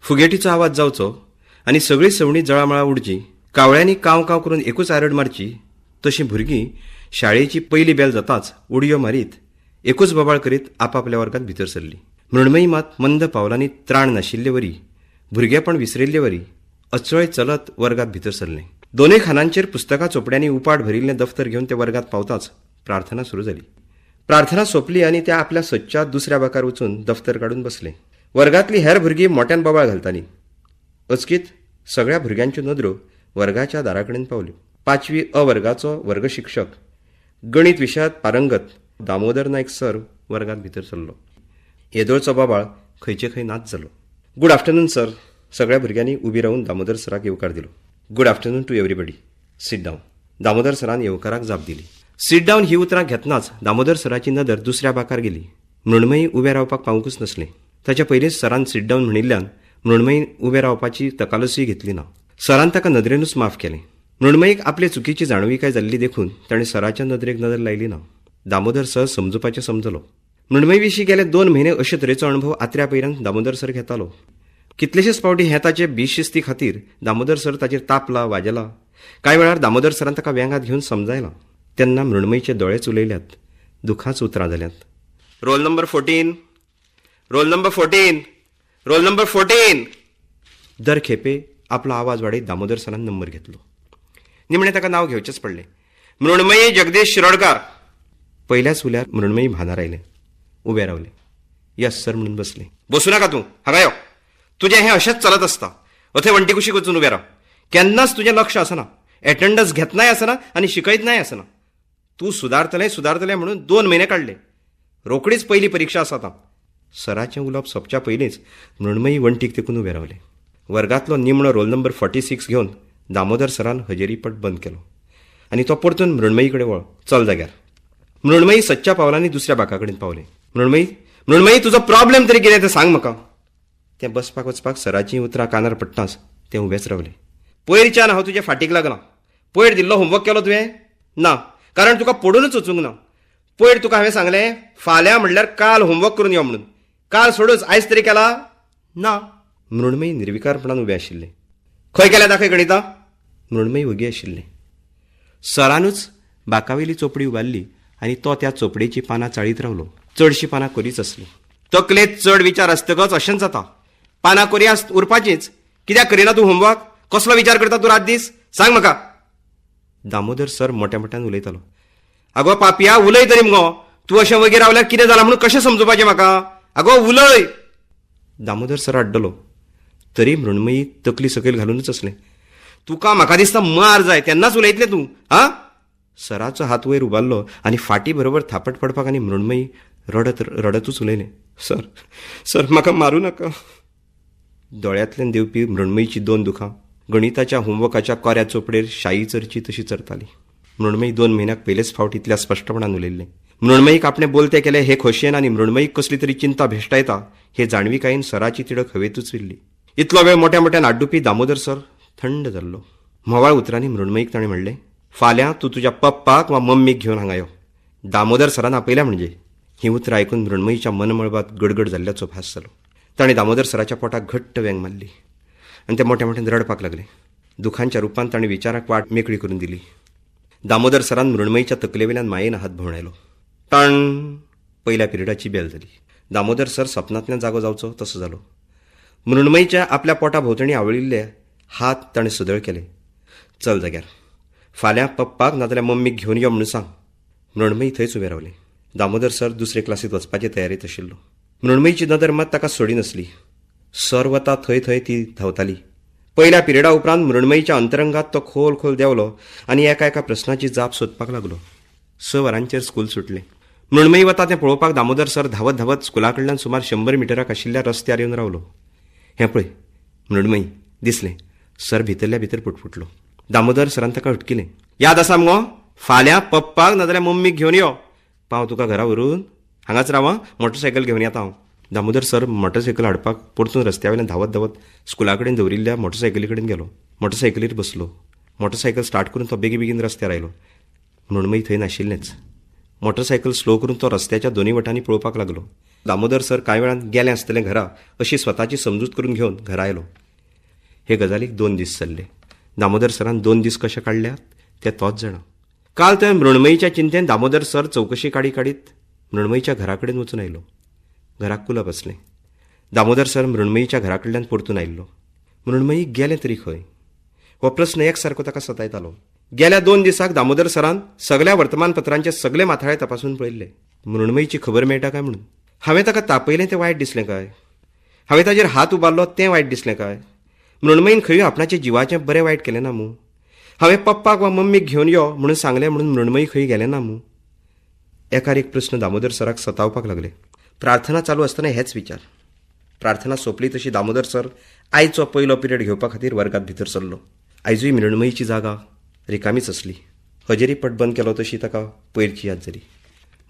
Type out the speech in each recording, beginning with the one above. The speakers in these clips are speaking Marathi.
फुगेटीचो आवाज जावचो आनी सगळी सवणी जळामळा उडची, कावळ्यांनी काव काव करून एकूच आरड मारची, तशी भुरगीं शाळेची पयली बेल जाताच उडयो मारीत एकूच बोबाळ करीत आपापल्या वर्गात भितर सरली. मृण्मयी मात मंद पावलांनी त्राण नाशिल्ले वरी, भुरगेपण विसरिल्ले वरी अचळय चलत वर्गात भितर सरलें. दोनूय खानांचेर पुस्तकां चोपड्यांनी उपाट भरिल्लें दफ्तर घेवन ते वर्गात पावताच प्रार्थना सुरू जाली. प्रार्थना सोंपली आनी त्या आपल्या सच्च्यात दुसऱ्या बाकार वचून दफ्तर काडून बसले. वर्गांतली हेर भुरगीं मोठ्यान बोबाळ घालतालीं. अचकीत सगळ्या भुरग्यांच्यो नदरो वर्गाच्या दाराकडेन पावल्यो. 5वी अ वर्गाचो वर्ग शिक्षक, गणित विशयांत पारंगत दामोदर नायक सर वर्गात भितर सरलो. येदोळचो बोबाळ खंयचे खंय नाच जालो. Good afternoon sir. सगळ्या भुरग्यांनी उबी रावन दामोदर सराक येवकार दिलो. Good afternoon to everybody. Sit down. Damodar सरान येवकाराक जाप दिली. सीट डावन ही उतरां घेतनाच दामोदर सराची नदर दुसऱ्या बाकार गेली. मृण्मयी उबें रावपाक पावूंकच नासलें. ताच्या पयलींच सरान सीट डावन म्हणिल्ल्यान मृण्मयी उबें रावपाची तकालसूय घेतली ना. सरान ताका नदरेनूच माफ केलें. मृण्मयीक आपले चुकीची जाणविकाय जाल्ली देखून ताणें सराच्या नदरेक नदर लायली ना. दामोदर सर समजुपाचें समजलो. मृण्मयी विशीं गेले 2 म्हयने अशे तरेचो अणभव आत्र्या पयल्यान दामोदर सर घेतालो. कितलेशेच फावटी हे ताचे बिशिस्ती खातीर दामोदर सर ताचेर तापला, वाजला. कांय वेळार दामोदर सरान ताका व्यंगात घेवन समजायला. तेन्ना मृण्मयीचे दोळेच उलयल्यात, दुखाच उतरां जाल्यात. Roll number 14, roll number 14, roll number 14. दर खेपे आपलो आवाज वाडयत दामोदर सरान नंबर घेतलो. निमणें ताका नांव घेवचेंच पडलें. मृण्मयी जगदीश शिरोडकार. पयल्याच उल्यार मृण्मयी भानार आयलें. उबें रावलें. यस सर म्हणून बसलें. बसूं नाका तूं, हांगा यो. तुजें हें अशेंच चलत आसता. अथंय वण्टी कुशीक वचून उबें राव. केन्नाच तुजें लक्ष आसना. एटेंडन्स घेतनाय आसना आनी शिकयतनाय आसना. तूं सुदारतलें म्हणून 2 म्हयने काडले. रोकडीच पयली परीक्षा आसा आतां. सराचें उलोवप सोंपच्या पयलींच मृण्मयी वण्टीक तेकून उबें रावलें. वर्गांतलो निमणो रोल नंबर 46 घेवन दामोदर सरान हजेरीपट बंद केलो आनी तो परतून मृण्मयी कडेन वळ. चल जाग्यार. मृण्मयी सच्च्या पावलांनी दुसऱ्या बाका कडेन पावलें. मृण्मयी तुजो प्रॉब्लेम तरी कितें तें सांग म्हाका. तें बसपाक वचपाक सराचीं उतरां कानार पडटाच तें उबेंच रावलें. पयरच्यान हांव तुजे फाटीक लागना. पयर दिल्लो होमवर्क केलो तुवें? ना, कारण तुका पडूनच वचूंक ना. पयर तुका हांवें सांगलें फाल्यां म्हणल्यार काल होमवर्क करून यो म्हणून. काल सोडूच आयज तरी केला? ना. मृण्मयी निर्विकारपणान उबें आशिल्लें. खंय केल्या दाखय गणितां? मृण्मयी ओगी आशिल्लें. सरानूच बाकावेली चोपडी उबारली आनी तो त्या चोपडेची पानां चाळीत रावलो. चडशीं पानां कोरीच आसलीं. तकलेंत चड विचार आसतकच अशेंच जाता. पानां कोरी उरपाचींच. कित्याक करिना तूं होमवर्क? कसलो विचार करता तूं रात दीस? सांग म्हाका. दामोदर सर मोठ्या मोठ्यान उलयतालो. आगो पापिया, उलय तरी मुगो. तूं अशें वगीर रावल्यार कितें जालां म्हणून कशें समजुपाचें म्हाका? आगो उलय. दामोदर सर आड्डलो. तरी मृण्मयी तकली सकयल घालूनच असलें. तुका म्हाका दिसता मार जाय तेन्नाच उलयतलें तूं, हा? सराचो हात वयर उबारलो आनी फाटी बरोबर थापट पडपाक आनी मृण्मयी रडतूच उलयलें. सर म्हाका मारूं नाका. दोळ्यांतल्यान देवपी मृण्मयीची 2 दुखां गणिताच्या होमवर्काच्या कोऱ्या चोपडेर शाई चरची तशी चरताली. मृण्मयी 2 म्हयन्याक पयलेच फावट इतल्या स्पश्टपणान उलयल्लें. मृण्मयीक आपणें बोलतें केलें हे खोशयेन आनी मृण्मयीक कसली तरी चिंता भेश्टायता हे जाणविकायेन सराची तिडक हवेतूच विल्ली. इतलो वेळ मोठ्या मोठ्यान आड्डुपी दामोदर सर थंड जाल्लो. म्होवाळ उतरांनी मृण्मयीक ताणें म्हणलें, फाल्यां तूं तुज्या पप्पाक वा मम्मीक घेवन हांगा यो. दामोदर सरान आपयल्या म्हणजे. ही उतरां आयकून मृण्मयीच्या मनमळबात गडगड जाल्ल्याचो भास जालो. ताणें दामोदर सराच्या पोटाक घट्ट वेंग मारली आनी ते मोठ्या मोठ्यान रडपाक लागले. दुखांच्या रुपान ताणें विचाराक वाट मेकळी करून दिली. दामोदर सरान मृण्मयीच्या तकलेवेल्यान मायेन हात भोंवडायलो. टण. पयल्या पिरियडाची बेल जाली. दामोदर सर सपनांतल्यान जागो जावचो तसो जालो. मृण्मयीच्या आपल्या पोटा भोंवतणी आवळिल्ले हात ताणें सुदळ केले. चल जाग्यार. फाल्यां पप्पाक नाजाल्यार मम्मीक घेवन यो म्हणून सांग. मृण्मयी थंयच उबें रावलें. दामोदर सर दुसरे क्लासीत वचपाचे तयारेत आशिल्लो. मृण्मयीची नदर मात ताका सोडी नासली. सर वता थंय थंय ती धांवताली. पयल्या पिरियडा उपरांत मृण्मयीच्या अंतरंगात तो खोल खोल देवलो आनी एका प्रस्नाची जाप सोदपाक लागलो. 6 वरांचेर स्कूल सुटलें. मृण्मयी वता तें पळोवपाक दामोदर सर धांवत धांवत स्कुला कडल्यान सुमार 100 मिटराक आशिल्ल्या रस्त्यार येवन रावलो. हें पळय मृण्मयी दिसलें. सर भितरल्या भितर पुटपुटलो. दामोदर सरान ताका हटकिलें. याद आसा मुगो? फाल्यां पप्पाक नाजाल्यार मम्मीक घेवन यो. पाव तुका घरा व्हरून. हांगाच राव. मोटरसायकल घेवन येता हांव. दामोदर सर मोटरसायकल हाडपाक परतून रस्त्यावेल्यान धांवत धांवत स्कुला कडेन दवरिल्ल्या मोटरसायकली कडेन गेलो. मोटरसायकलीर बसलो. मोटरसायकल स्टार्ट करून तो बेगीन रस्त्यार आयलो. मृण्मयी थंय नाशिल्लेंच. मोटरसायकल स्लो करून तो रस्त्याच्या दोनूय वटांनी पळोवपाक लागलो. दामोदर सर कांय वेळान गेलें आसतलें घरा अशी स्वताची समजूत करून घेवन घरा आयलो. हे गजालीक 2 दीस चल्ले. दामोदर सरान 2 दीस कशे काडल्यात ते तोच जाणा. काल थंय मृण्मयीच्या चिंतेन दामोदर सर चवकशी काडीत मृण्मयीच्या घरा कडेन वचून आयलो. घराक कुलप आसलें. दामोदर सर मृण्मयीच्या घरा कडल्यान परतून आयिल्लो. मृण्मयी गेलें तरी खंय हो प्रस्न एकसारको ताका सतायतालो. गेल्या 2 दिसाक दामोदर सरान सगळ्या वर्तमानपत्रांचे सगळे माथाळे तपासून पळयल्ले. मृण्मयीची खबर मेळटा काय म्हणून. हांवें ताका तापयलें तें वायट दिसलें काय, हांवें ताचेर हात उबारलो तें वायट दिसलें काय, मृण्मयीन खंय आपणाचें जिवाचें बरें वायट केलें ना मूं, हांवें पप्पाक वा मम्मीक घेवन यो म्हणून सांगलें म्हणून मृण्मयी खंय गेलें ना मूं. एकार एक प्रस्न दामोदर सराक सतावपाक लागले. प्रार्थना चालू आसतना हेच विचार. प्रार्थना सोंपली तशी दामोदर सर आयचो पयलो पिरियड घेवपा खातीर वर्गांत भितर सरलो. आयजूय मृण्मयीची जागा रिकामीच आसली. हजेरी पट बंद केलो तशी ताका पयरची याद जाली.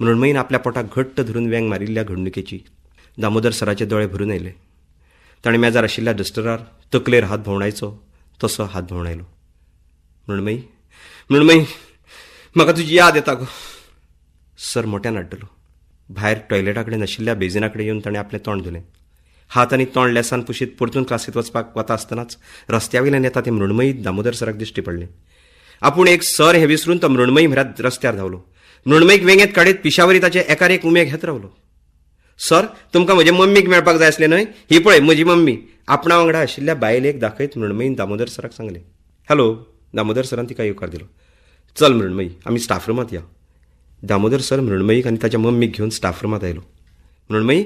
मृण्मयीन आपल्या पोटाक घट्ट धरून वेंग मारिल्ल्या घडणुकेची दामोदर सराचे दोळे भरून आयले. ताणें मेजार आशिल्ल्या डस्टरार तकलेर हात भोंवडायचो तसो हात भोंवडायलो. मृण्मयी, मृण्मयी, म्हाका तुजी याद येता गो. सर मोठ्यान हाडटलो. भायर टॉयलेटा कडेन आशिल्ल्या बेजिना कडेन येवन ताणें आपलें तोंड धुलें. हात आनी तोंड लेसान पुशीत परतून क्लासीत वचपाक वता आसतनाच रस्त्या वयल्यान येता ते मृण्मयी दामोदर सराक दिश्टी पडलें. आपूण एक सर हें विसरून तो मृण्मयी म्हऱ्यात रस्त्यार धांवलो. मृण्मयीक वेंगेत काडीत पिशावरी ताचे एकार एक उमेग घेत रावलो. सर, तुमकां म्हजे मम्मीक मेळपाक जाय आसलें न्हय, ही पळय म्हजी मम्मी. आपणा वांगडा आशिल्ल्या बायलेक दाखयत मृण्मयीन दामोदर सराक सांगलें. हॅलो. दामोदर सरान तिका येवकार दिलो. चल मृण्मयी, आमी स्टाफ रुमांत या. दामोदर सर मृण्मयीक आनी ताच्या मम्मीक घेवन स्टाफ रुमांत आयलो. मृण्मयी,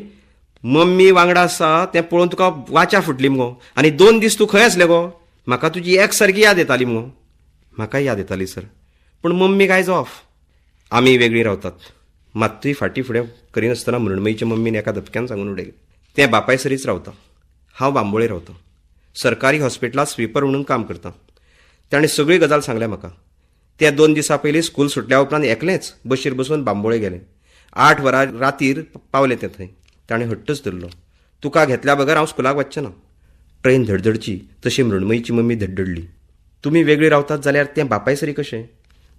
मम्मी वांगडा आसा तें पळोवन तुका वाचा फुटली मुगो. आनी 2 दीस तूं खंय आसलें गो. म्हाका तुजी एक सारकी याद येताली मुगो. म्हाकाय याद येताली सर, पूण मम्मीक आयज ऑफ. आमी वेगळीं रावतात. मात्तूय फाटीं फुडें करिनासतना मृण्मयीच्या मम्मीन एका धपक्यान सांगून उडयलें. तें बापायसरीच रावता. हांव बांबोळे रावतां. सरकारी हॉस्पिटलांत स्विपर म्हणून काम करतां. ताणें सगळी गजाल सांगल्या म्हाका. त्या 2 दिसां पयलीं स्कूल सुटल्या उपरांत एकलेंच बशीर बसून बांबोळे गेलें. 8 वरां रातीर पावलें तें थंय. ताणें हट्टच धरलो. तुका घेतल्या बगर हांव स्कुलाक वचचें ना. ट्रेन धडधडची तशी मृण्मयीची मम्मी धडधडली. तुमी वेगळीं रावतात जाल्यार तें बापायसरी कशें.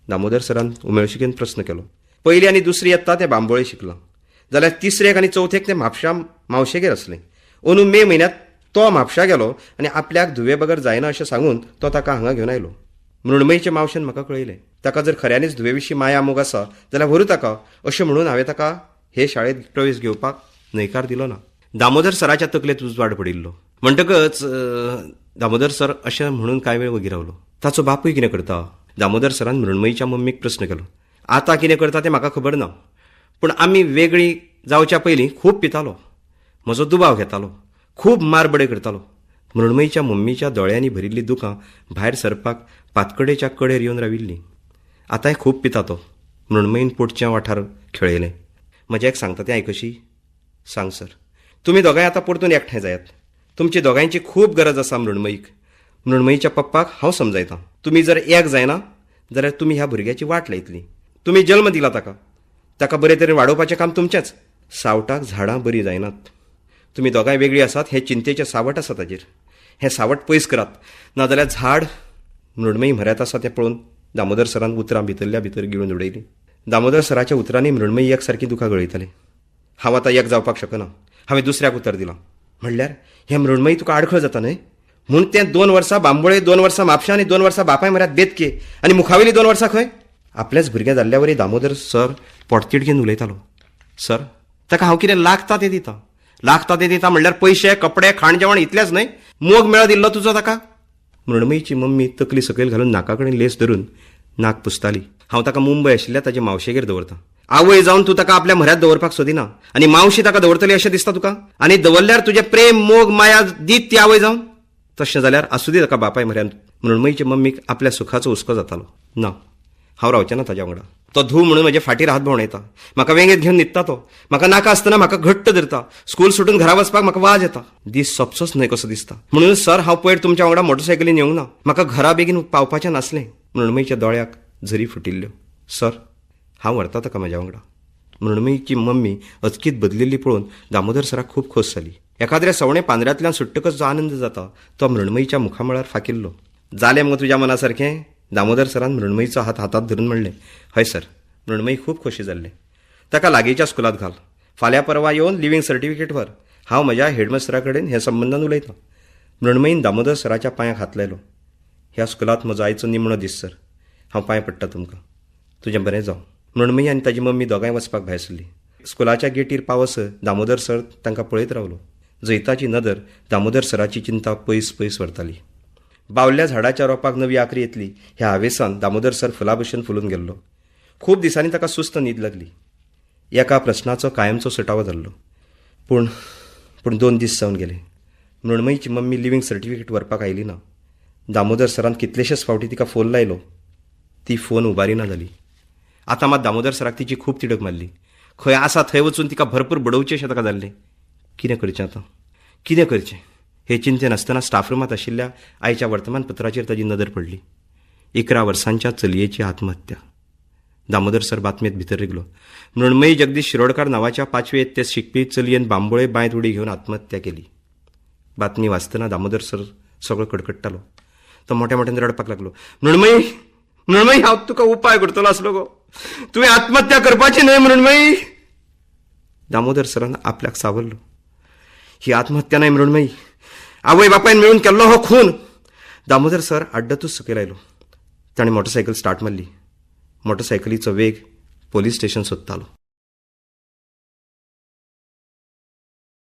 दामोदर सरान उमेळशिकेन प्रस्न केलो. पयली आनी दुसरी येता तें बांबोळे शिकलां, जाल्यार तिसरेक आनी चवथेक तें म्हापशा मावशेगेर आसलें. अंदू मे म्हयन्यांत तो म्हापशा गेलो आनी आपल्याक धुवे बगर जायना अशें सांगून तो ताका हांगा घेवन आयलो. मृण्मयीच्या मावशेन म्हाका कळयलें. ताका जर खऱ्यांनीच धुवे विशीं माया मोग आसा जाल्यार व्हरू ताका अशें म्हणून हांवें ताका हे शाळेंत प्रवेश घेवपाक न्हयकार दिलो ना. दामोदर सराच्या तकलेंत उजवाड पडिल्लो. म्हणटकच दामोदर सर अशें म्हणून कांय वेळ वगी रावलो. ताचो बापूय कितें करता. दामोदर सरान मृण्मयीच्या मम्मीक प्रस्न केलो. आतां कितें करता तें म्हाका खबर ना, पूण आमी वेगळीं जावच्या पयलीं खूब पितालो. म्हजो दुबाव घेतालो, खूब मारबडे करतालो. मृण्मयीच्या मम्मीच्या दोळ्यांनी भरिल्लीं दुकां भायर सरपाक पातकडेच्या कडेर येवन राविल्लीं. आतांय खूब पिता तो. मृण्मयीन पोटचें वाठार खेळयलें. म्हजें एक सांगता तें आयकशी. सांग सर. तुमी दोगांय आतां परतून एकठांय जायात. तुमची दोगांयची खूब गरज आसा मृण्मयीक. मृण्मयीच्या पप्पाक हांव समजायतां. तुमी जर एक जायना जाल्यार तुमी ह्या भुरग्याची वाट लायतलीं. तुमी जल्म दिला ताका बरे तरेन वाडोवपाचें काम तुमचेंच. सावटाक झाडां बरीं जायनात. तुमी दोगांय वेगळीं आसात हें चिंतेचें सावट आसा ताचेर. हें सावट पयस करात, नाजाल्यार झाड. मृण्मयी म्हऱ्यांत आसा तें पळोवन दामोदर सरान उतरां भितरल्या भितर गिळून उडयलीं. दामोदर सराच्या उतरांनी मृण्मयी एक सारकी दुकां गळयतालें. हांव आतां एक जावपाक शकना. हांवें दुसऱ्याक उतर दिलां. म्हणल्यार हें मृण्मयी तुका आडखळ जाता न्हय म्हूण तें 2 वर्सां बांबोळे, 2 वर्सां म्हापशा आनी 2 वर्सां बापाय म्हऱ्यांत बेतके आनी मुखावेलीं 2 वर्सां खंय. आपलेंच भुरगें जाल्ल्या वरी दामोदर सर पोटतिडकीन उलयतालो. सर, ताका हांव कितें लागता तें दितां म्हणल्यार पयशे, कपडे, खाण जेवण इतलेंच न्हय, मोग मेळ दिल्लो तुजो ताका. मृण्मयीची मम्मी तकली सकयल घालून नाका कडेन लेंस धरून नाक पुसताली. हांव ताका मुंबय आशिल्ल्या ताचे मावशेगेर दवरतां. आवय जावन तूं ताका आपल्या म्हऱ्यांत दवरपाक सोदिना आनी मावशी ताका दवरतली अशें दिसता तुका. आनी दवरल्यार तुजें प्रेम, मोग, माया दीत ती आवय जावन. तशें जाल्यार आसूं दी ताका बापाय म्हऱ्यांत. मृण्मयीचे मम्मीक आपल्या सुखाचो हुस्को जातालो. ना, हांव रावचें ना ताच्या वांगडा. तो धूव म्हणून म्हजे फाटीर हात भोंवडयता. म्हाका वेंगेत घेवन न्हिदता तो. म्हाका नाका आसतना म्हाका घट्ट धरता. स्कूल सुटून घरा वचपाक म्हाका वाज येता. दीस सोंपचोच न्हय कसो दिसता. म्हणून सर, हांव पयर तुमच्या वांगडा मोटरसायकलीन येवंक ना. म्हाका घरा बेगीन पावपाचें नासलें. मृण्मयीच्या दोळ्याक झरी फुटिल्ल्यो. सर, हांव व्हरतां ताका म्हाज्या वांगडा. मृण्मयीची मम्मी अचकीत बदलिल्ली पळोवन दामोदर सराक खूब खोस जाली. एखाद्रे सवणें पांदऱ्यांतल्यान सुट्टकच जो आनंद जाता तो मृण्मयीच्या मुखामळार फाकिल्लो. जालें मगो तुज्या मना सारकें. दामोदर सरान मृण्मयीचो हात हातांत धरून म्हणलें. हय सर. मृण्मयी खूब खोशी जाल्लें. ताका लागींच्या स्कुलांत घाल. फाल्यां परवा येवन लिव्हिंग सर्टिफिकेटवर हांव म्हज्या हेडमास्टरा कडेन हे संबंदान उलयतां. मृण्मयीन दामोदर सराच्या पांयाक हात लायलो. ह्या स्कुलांत म्हजो आयचो निमणो दीस सर. हांव पांय पडटां तुमकां. तुजें बरें जावं. मृण्मयी आनी ताजी मम्मी दोगांय वचपाक भायर सरली. स्कुलाच्या गेटीर पावस दामोदर सर तांकां पळयत रावलो. जैताची नदर दामोदर सराची चिंता पयस पयस व्हरताली. बावल्ल्या झाडाच्या रोपाक नवी आखरी येतली ह्या हावेसान दामोदर सर फुला भशेन फुलून गेल्लो. खूब दिसांनी ताका सुस्त न्हीद लागली. एका प्रस्नाचो कायमचो सुटावो धरलो. पूण 2 दीस जावन गेले. मृण्मयीची मम्मी लिव्हिंग सर्टिफिकेट व्हरपाक आयली ना. दामोदर सरान कितलेशेच फावटी तिका फोन लायलो. ती फोन उबारिना जाली. आतां मात दामोदर सराक तिची खूब तिडक मारली. खंय आसा थंय वचून तिका भरपूर बडोवचेशें ताका जाल्लें. कितें करचें आतां? कितें करचें हे चिंतेन आसतना स्टाफ रुमांत आशिल्ल्या आयच्या वर्तमानपत्राचेर ताजी नदर पडली. 11 वर्सांच्या चलयेची आत्महत्या. दामोदर सर बातमेंत भितर रिगलो. मृण्मयी जगदीश शिरोडकार नांवाच्या 5वे इयत्तेत शिकपी चलयेन बांबोळे बांयत उडी घेवन आत्महत्या केली. बातमी वाचतना दामोदर सर सगळो कडकडटालो. तो मोठ्या मोठ्यान रडपाक लागलो. मृण्मयी हांव तुका उपाय करतलो आसलो गो. तुवें आत्महत्या करपाची न्हय मृण्मयी. दामोदर सरान आपल्याक सावरलो. ही आत्महत्या न्हय मृण्मयी. आवय बापायन मेळून केल्लो हो खून. दामोदर सर आड्डतूच सकयल आयलो. ताणें मोटरसायकल स्टार्ट मारली. मोटरसायकलीचो वेग पोलीस स्टेशन सोदतालो.